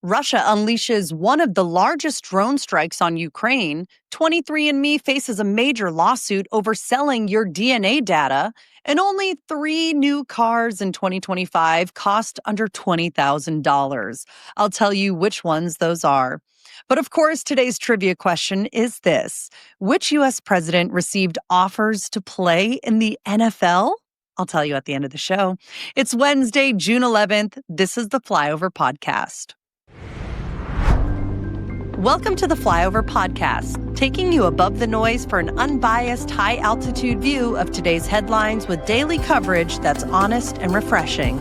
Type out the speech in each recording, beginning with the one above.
Russia unleashes one of the largest drone strikes on Ukraine. 23andMe faces a major lawsuit over selling your DNA data. And only 3 new cars in 2025 cost under $20,000. I'll tell you which ones those are. But of course, today's trivia question is this: which U.S. president received offers to play in the NFL? I'll tell you at the end of the show. It's Wednesday, June 11th. This is the Flyover Podcast. Welcome to the Flyover Podcast, taking you above the noise for an unbiased, high-altitude view of today's headlines with daily coverage that's honest and refreshing.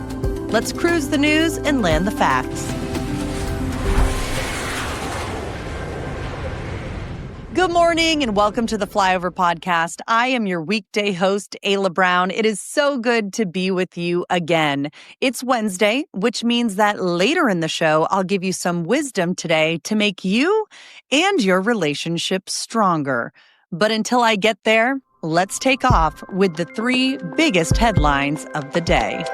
Let's cruise the news and land the facts. Good morning and welcome to the Flyover Podcast. I am your weekday host, Ayla Brown. It is so good to be with you again. It's Wednesday, which means that later in the show, I'll give you some wisdom today to make you and your relationship stronger. But until I get there, let's take off with the 3 biggest headlines of the day.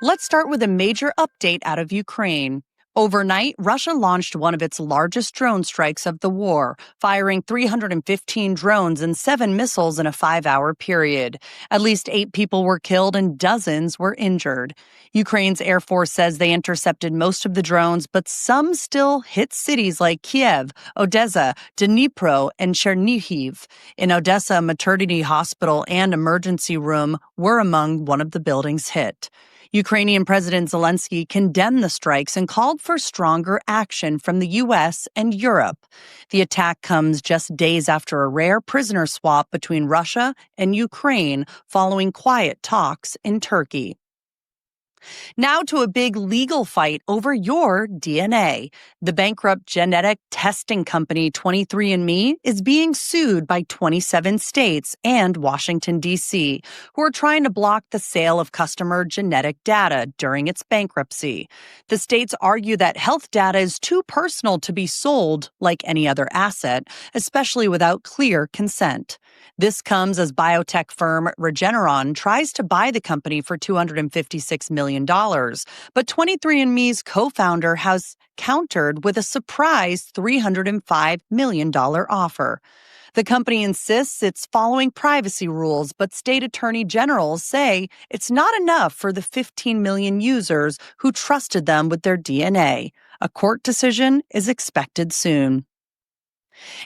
Let's start with a major update out of Ukraine. Overnight, Russia launched one of its largest drone strikes of the war, firing 315 drones and 7 missiles in a 5-hour period. At least 8 people were killed and dozens were injured. Ukraine's Air Force says they intercepted most of the drones, but some still hit cities like Kiev, Odessa, Dnipro, and Chernihiv. In Odessa, a maternity hospital and emergency room were among one of the buildings hit. Ukrainian President Zelensky condemned the strikes and called for stronger action from the U.S. and Europe. The attack comes just days after a rare prisoner swap between Russia and Ukraine following quiet talks in Turkey. Now to a big legal fight over your DNA. The bankrupt genetic testing company 23andMe is being sued by 27 states and Washington, D.C., who are trying to block the sale of customer genetic data during its bankruptcy. The states argue that health data is too personal to be sold like any other asset, especially without clear consent. This comes as biotech firm Regeneron tries to buy the company for $256 million. But 23andMe's co-founder has countered with a surprise $305 million offer. The company insists it's following privacy rules, but state attorney generals say it's not enough for the 15 million users who trusted them with their DNA. A court decision is expected soon.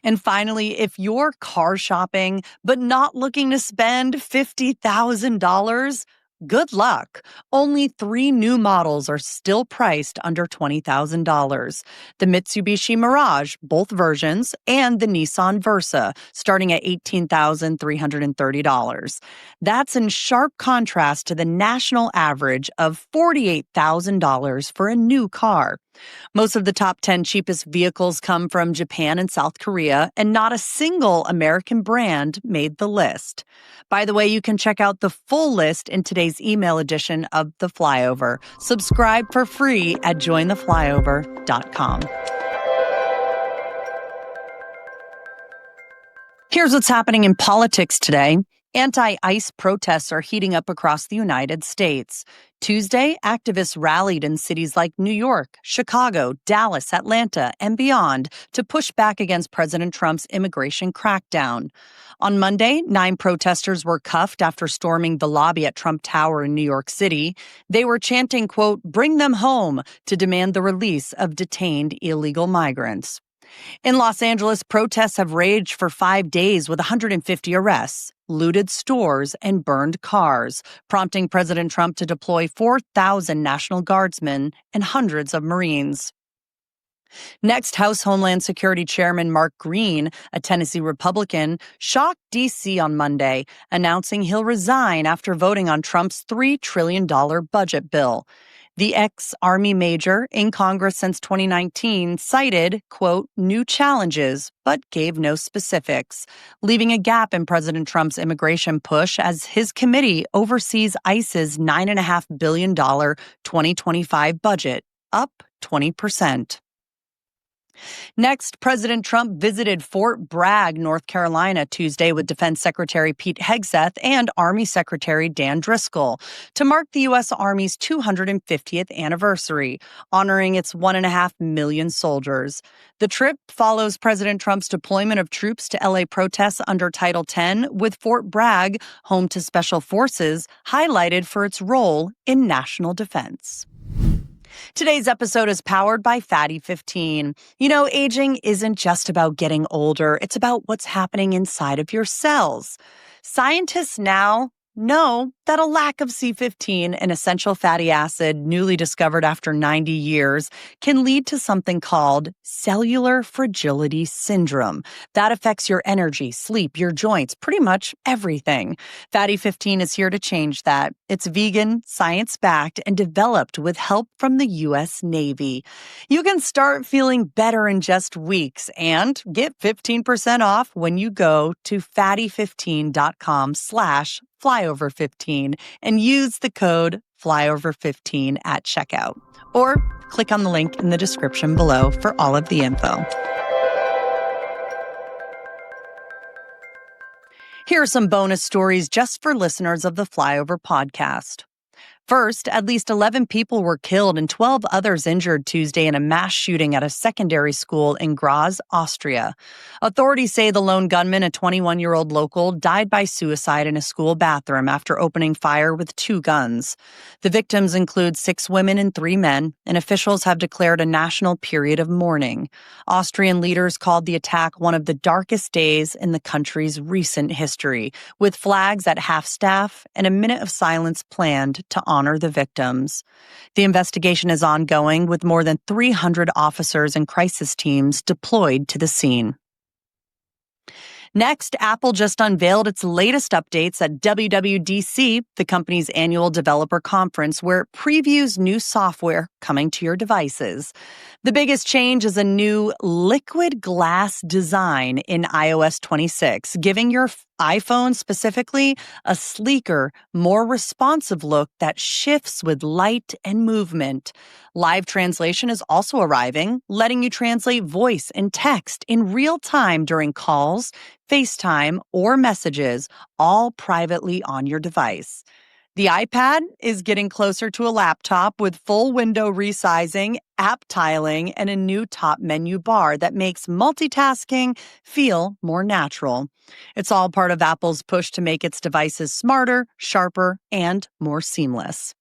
And finally, if you're car shopping but not looking to spend $50,000, good luck. Only 3 new models are still priced under $20,000. The Mitsubishi Mirage, both versions, and the Nissan Versa, starting at $18,330. That's in sharp contrast to the national average of $48,000 for a new car. Most of the top 10 cheapest vehicles come from Japan and South Korea, and not a single American brand made the list. By the way, you can check out the full list in today's email edition of The Flyover. Subscribe for free at jointheflyover.com. Here's what's happening in politics today. Anti-ICE protests are heating up across the United States. Tuesday, activists rallied in cities like New York, Chicago, Dallas, Atlanta, and beyond to push back against President Trump's immigration crackdown. On Monday, 9 protesters were cuffed after storming the lobby at Trump Tower in New York City. They were chanting, quote, "Bring them home," to demand the release of detained illegal migrants. In Los Angeles, protests have raged for 5 days with 150 arrests, looted stores, and burned cars, prompting President Trump to deploy 4,000 National Guardsmen and hundreds of Marines. Next, House Homeland Security Chairman Mark Green, a Tennessee Republican, shocked D.C. on Monday, announcing he'll resign after voting on Trump's $3 trillion budget bill. The ex-Army major, in Congress since 2019, cited, quote, "new challenges," but gave no specifics, leaving a gap in President Trump's immigration push as his committee oversees ICE's $9.5 billion 2025 budget, up 20%. Next, President Trump visited Fort Bragg, North Carolina, Tuesday with Defense Secretary Pete Hegseth and Army Secretary Dan Driscoll to mark the U.S. Army's 250th anniversary, honoring its 1.5 million soldiers. The trip follows President Trump's deployment of troops to L.A. protests under Title X, with Fort Bragg, home to Special Forces, highlighted for its role in national defense. Today's episode is powered by Fatty 15. You know, aging isn't just about getting older. It's about what's happening inside of your cells. Scientists now know that a lack of C15, an essential fatty acid newly discovered after 90 years, can lead to something called cellular fragility syndrome. That affects your energy, sleep, your joints, pretty much everything. Fatty 15 is here to change that. It's vegan, science-backed, and developed with help from the U.S. Navy. You can start feeling better in just weeks and get 15% off when you go to fatty15.com/flyover15 and use the code flyover15 at checkout. Or click on the link in the description below for all of the info. Here are some bonus stories just for listeners of the Flyover Podcast. First, at least 11 people were killed and 12 others injured Tuesday in a mass shooting at a secondary school in Graz, Austria. Authorities say the lone gunman, a 21-year-old local, died by suicide in a school bathroom after opening fire with 2 guns. The victims include 6 women and 3 men, and officials have declared a national period of mourning. Austrian leaders called the attack one of the darkest days in the country's recent history, with flags at half-staff and a minute of silence planned to honor the victims. The investigation is ongoing, with more than 300 officers and crisis teams deployed to the scene. Next, Apple just unveiled its latest updates at WWDC, the company's annual developer conference, where it previews new software coming to your devices. The biggest change is a new liquid glass design in iOS 26, giving your iPhone specifically a sleeker, more responsive look that shifts with light and movement. Live translation is also arriving, letting you translate voice and text in real time during calls, FaceTime, or messages, all privately on your device. The iPad is getting closer to a laptop with full window resizing, app tiling, and a new top menu bar that makes multitasking feel more natural. It's all part of Apple's push to make its devices smarter, sharper, and more seamless.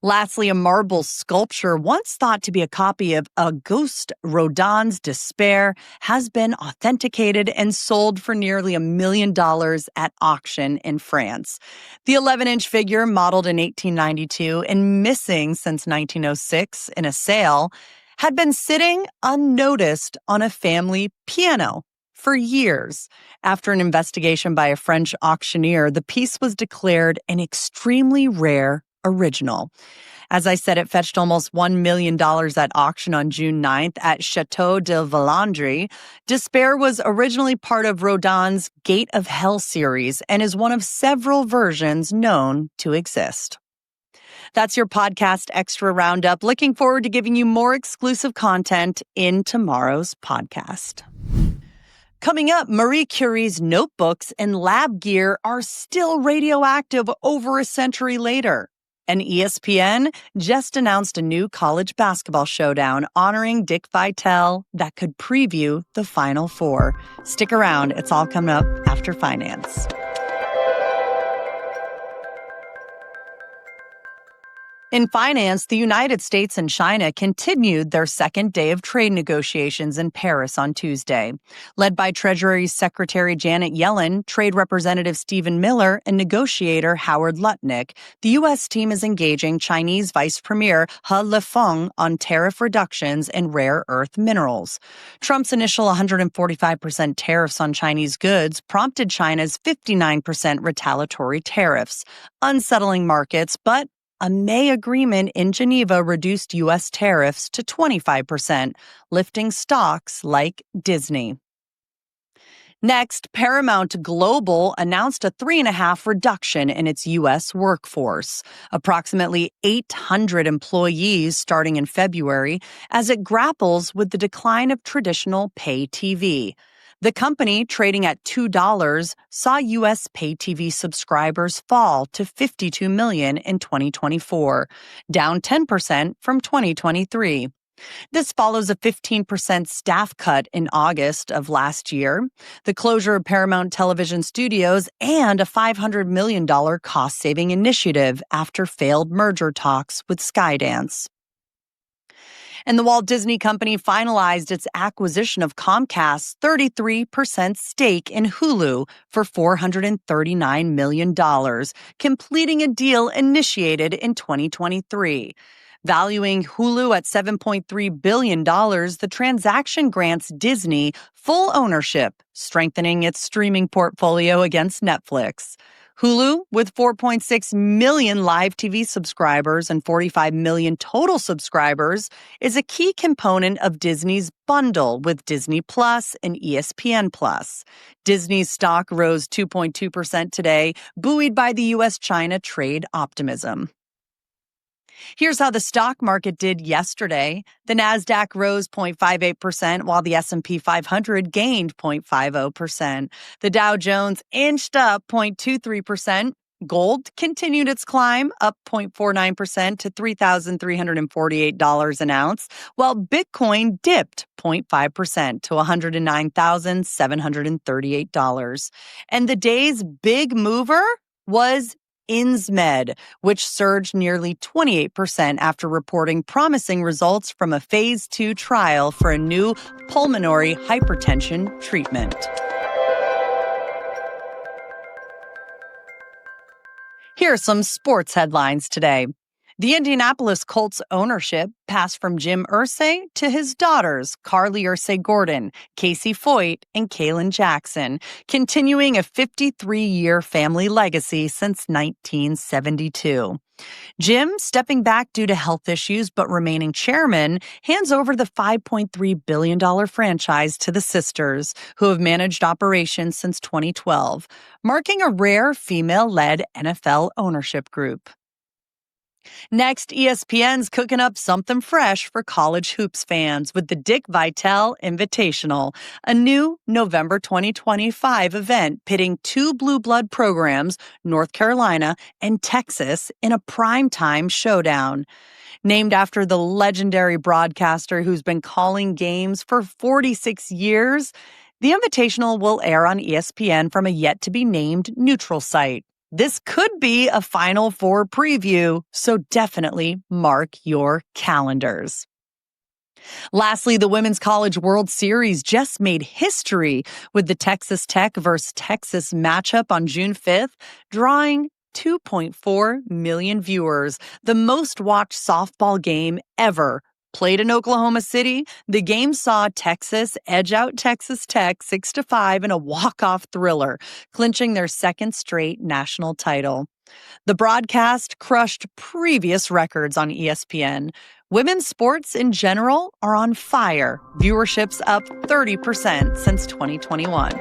Lastly, a marble sculpture once thought to be a copy of Auguste Rodin's Despair has been authenticated and sold for nearly $1 million at auction in France. The 11-inch figure, modeled in 1892 and missing since 1906 in a sale, had been sitting unnoticed on a family piano for years. After an investigation by a French auctioneer, the piece was declared an extremely rare original. As I said, it fetched almost $1 million at auction on June 9th at Château de Valandry. Despair was originally part of Rodin's Gate of Hell series and is one of several versions known to exist. That's your podcast extra roundup. Looking forward to giving you more exclusive content in tomorrow's podcast. Coming up, Marie Curie's notebooks and lab gear are still radioactive over a century later. And ESPN just announced a new college basketball showdown honoring Dick Vitale that could preview the Final Four. Stick around. It's all coming up after finance. In finance, the United States and China continued their second day of trade negotiations in Paris on Tuesday. Led by Treasury Secretary Janet Yellen, Trade Representative Stephen Miller, and negotiator Howard Lutnick, the U.S. team is engaging Chinese Vice Premier He Lifeng on tariff reductions in rare earth minerals. Trump's initial 145% tariffs on Chinese goods prompted China's 59% retaliatory tariffs, unsettling markets, but a May agreement in Geneva reduced U.S. tariffs to 25%, lifting stocks like Disney. Next, Paramount Global announced a 3.5% reduction in its U.S. workforce, approximately 800 employees starting in February, as it grapples with the decline of traditional pay TV. The company, trading at $2, saw U.S. pay TV subscribers fall to 52 million in 2024, down 10% from 2023. This follows a 15% staff cut in August of last year, the closure of Paramount Television Studios, and a $500 million cost-saving initiative after failed merger talks with Skydance. And the Walt Disney Company finalized its acquisition of Comcast's 33% stake in Hulu for $439 million, completing a deal initiated in 2023. Valuing Hulu at $7.3 billion, the transaction grants Disney full ownership, strengthening its streaming portfolio against Netflix. Hulu, with 4.6 million live TV subscribers and 45 million total subscribers, is a key component of Disney's bundle with Disney Plus and ESPN Plus. Disney's stock rose 2.2% today, buoyed by the U.S.-China trade optimism. Here's how the stock market did yesterday. The Nasdaq rose 0.58%, while the S&P 500 gained 0.50%. The Dow Jones inched up 0.23%. Gold continued its climb, up 0.49% to $3,348 an ounce, while Bitcoin dipped 0.5% to $109,738. And the day's big mover was Insmed, which surged nearly 28% after reporting promising results from a phase 2 trial for a new pulmonary hypertension treatment. Here are some sports headlines today. The Indianapolis Colts ownership passed from Jim Irsay to his daughters, Carly Irsay-Gordon, Casey Foyt, and Kaylin Jackson, continuing a 53-year family legacy since 1972. Jim, stepping back due to health issues but remaining chairman, hands over the $5.3 billion franchise to the sisters, who have managed operations since 2012, marking a rare female-led NFL ownership group. Next, ESPN's cooking up something fresh for college hoops fans with the Dick Vitale Invitational, a new November 2025 event pitting two blue blood programs, North Carolina and Texas, in a primetime showdown. Named after the legendary broadcaster who's been calling games for 46 years, the Invitational will air on ESPN from a yet-to-be-named neutral site. This could be a Final Four preview, so definitely mark your calendars. Lastly, the Women's College World Series just made history with the Texas Tech versus Texas matchup on June 5th, drawing 2.4 million viewers, the most watched softball game ever. Played in Oklahoma City, the game saw Texas edge out Texas Tech 6-5 in a walk-off thriller, clinching their second straight national title. The broadcast crushed previous records on ESPN. Women's sports in general are on fire. Viewership's up 30% since 2021.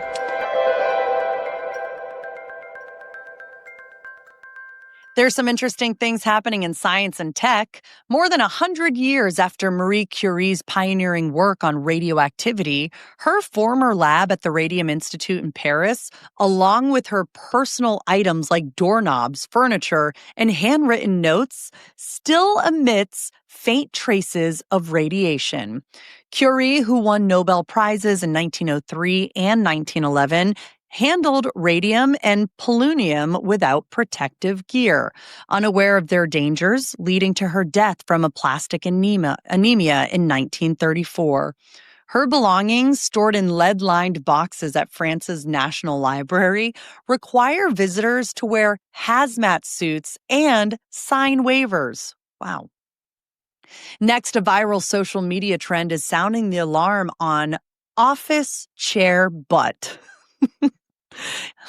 There's some interesting things happening in science and tech. More than 100 years after Marie Curie's pioneering work on radioactivity, her former lab at the Radium Institute in Paris, along with her personal items like doorknobs, furniture, and handwritten notes, still emits faint traces of radiation. Curie, who won Nobel Prizes in 1903 and 1911, handled radium and polonium without protective gear, unaware of their dangers, leading to her death from aplastic anemia in 1934. Her belongings, stored in lead-lined boxes at France's National Library, require visitors to wear hazmat suits and sign waivers. Wow. Next, a viral social media trend is sounding the alarm on office chair butt.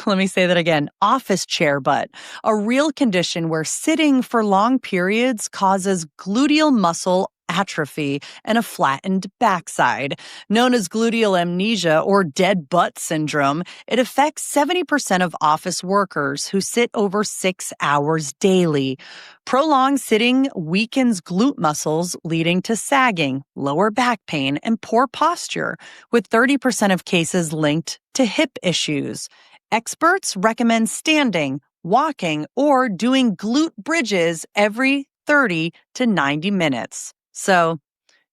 Let me say that again. Office chair butt, a real condition where sitting for long periods causes gluteal muscle atrophy, and a flattened backside. Known as gluteal amnesia or dead butt syndrome, it affects 70% of office workers who sit over 6 hours daily. Prolonged sitting weakens glute muscles, leading to sagging, lower back pain, and poor posture, with 30% of cases linked to hip issues. Experts recommend standing, walking, or doing glute bridges every 30 to 90 minutes. So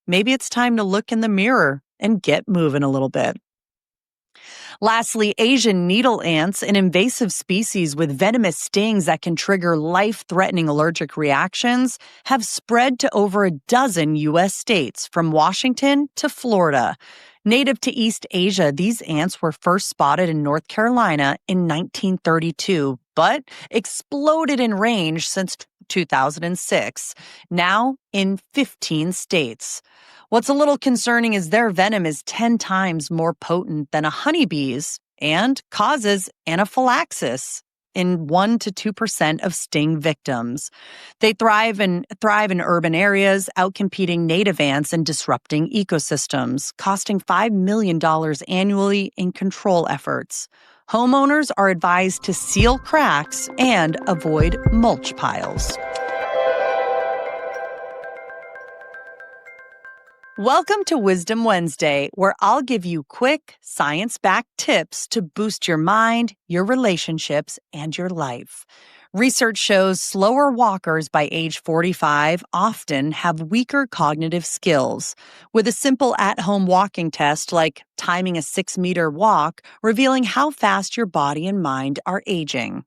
maybe it's time to look in the mirror and get moving a little bit. Lastly, Asian needle ants, an invasive species with venomous stings that can trigger life-threatening allergic reactions, have spread to over a dozen U.S. states, from Washington to Florida. Native to East Asia, these ants were first spotted in North Carolina in 1932, but exploded in range since 2006, now in 15 states. What's a little concerning is their venom is 10 times more potent than a honeybee's and causes anaphylaxis in 1 to 2% of sting victims. They thrive in urban areas, outcompeting native ants and disrupting ecosystems, costing $5 million annually in control efforts. Homeowners are advised to seal cracks and avoid mulch piles. Welcome to Wisdom Wednesday, where I'll give you quick, science-backed tips to boost your mind, your relationships, and your life. Research shows slower walkers by age 45 often have weaker cognitive skills, with a simple at-home walking test like timing a 6-meter walk revealing how fast your body and mind are aging.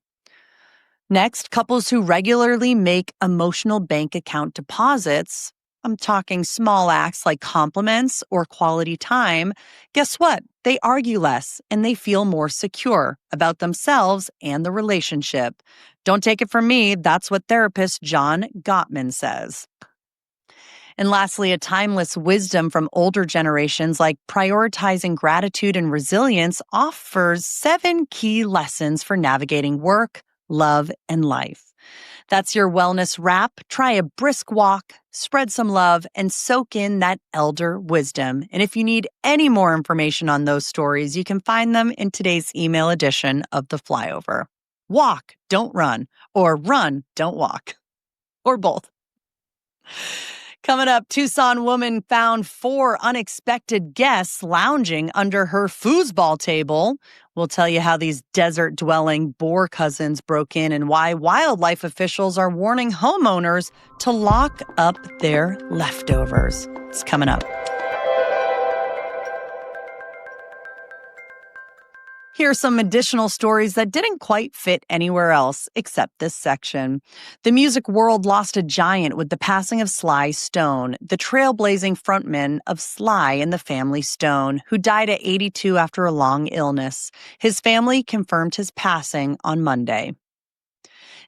Next, couples who regularly make emotional bank account deposits, I'm talking small acts like compliments or quality time, guess what? They argue less and they feel more secure about themselves and the relationship. Don't take it from me, that's what therapist John Gottman says. And lastly, a timeless wisdom from older generations like prioritizing gratitude and resilience offers 7 key lessons for navigating work, love, and life. That's your wellness wrap. Try a brisk walk, spread some love, and soak in that elder wisdom. And if you need any more information on those stories, you can find them in today's email edition of the Flyover. Walk, don't run, or run, don't walk, or both. Coming up, Tucson woman found 4 unexpected guests lounging under her foosball table. We'll tell you how these desert-dwelling boar cousins broke in and why wildlife officials are warning homeowners to lock up their leftovers. It's coming up. Here are some additional stories that didn't quite fit anywhere else except this section. The music world lost a giant with the passing of Sly Stone, the trailblazing frontman of Sly and the Family Stone, who died at 82 after a long illness. His family confirmed his passing on Monday.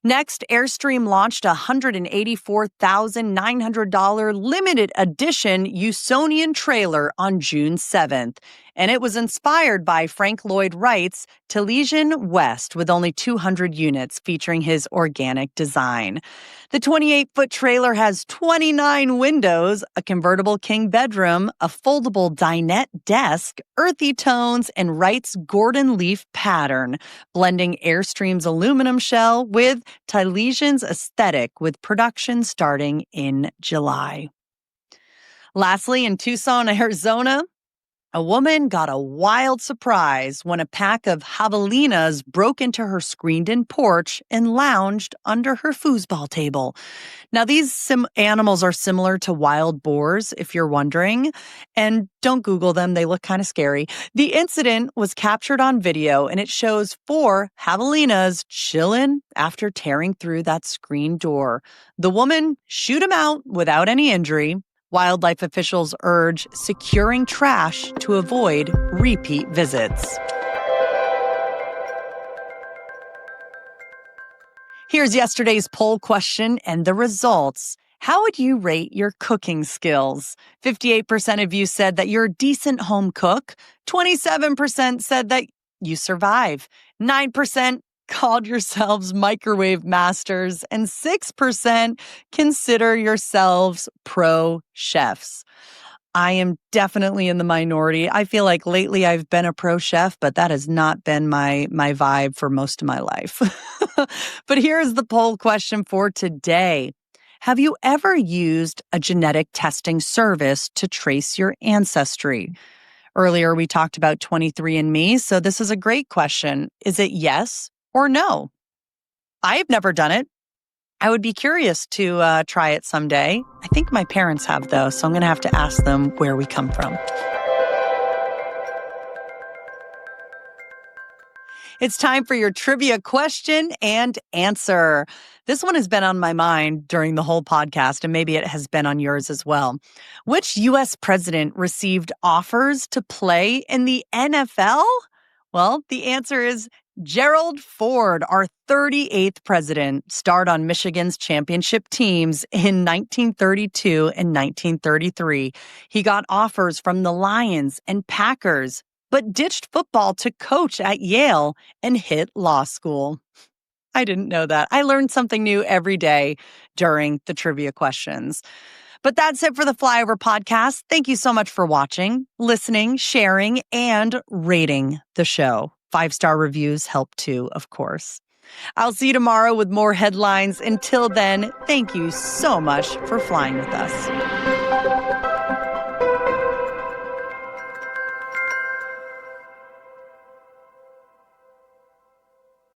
Next, Airstream launched a $184,900 limited edition Usonian trailer on June 7th, and it was inspired by Frank Lloyd Wright's Taliesin West with only 200 units featuring his organic design. The 28-foot trailer has 29 windows, a convertible king bedroom, a foldable dinette desk, earthy tones, and Wright's Gordon leaf pattern, blending Airstream's aluminum shell with Taliesin's aesthetic, with production starting in July. Lastly, in Tucson, Arizona, a woman got a wild surprise when a pack of javelinas broke into her screened-in porch and lounged under her foosball table. Now, these animals are similar to wild boars, if you're wondering, and don't Google them. They look kind of scary. The incident was captured on video, and it shows 4 javelinas chilling after tearing through that screen door. The woman shooed them out without any injury. Wildlife officials urge securing trash to avoid repeat visits. Here's yesterday's poll question and the results. How would you rate your cooking skills? 58% of you said that you're a decent home cook. 27% said that you survive. 9% called yourselves microwave masters, and 6% consider yourselves pro chefs. I am definitely in the minority. I feel like lately I've been a pro chef, but that has not been my vibe for most of my life. But here's the poll question for today. Have you ever used a genetic testing service to trace your ancestry? Earlier, we talked about 23andMe, so this is a great question. Is it yes or no? I've never done it. I would be curious to try it someday. I think my parents have, though, so I'm going to have to ask them where we come from. It's time for your trivia question and answer. This one has been on my mind during the whole podcast, and maybe it has been on yours as well. Which U.S. president received offers to play in the NFL? Well, the answer is Gerald Ford, our 38th president, starred on Michigan's championship teams in 1932 and 1933. He got offers from the Lions and Packers, but ditched football to coach at Yale and hit law school. I didn't know that. I learned something new every day during the trivia questions. But that's it for the Flyover Podcast. Thank you so much for watching, listening, sharing, and rating the show. 5-star reviews help too, of course. I'll see you tomorrow with more headlines. Until then, thank you so much for flying with us.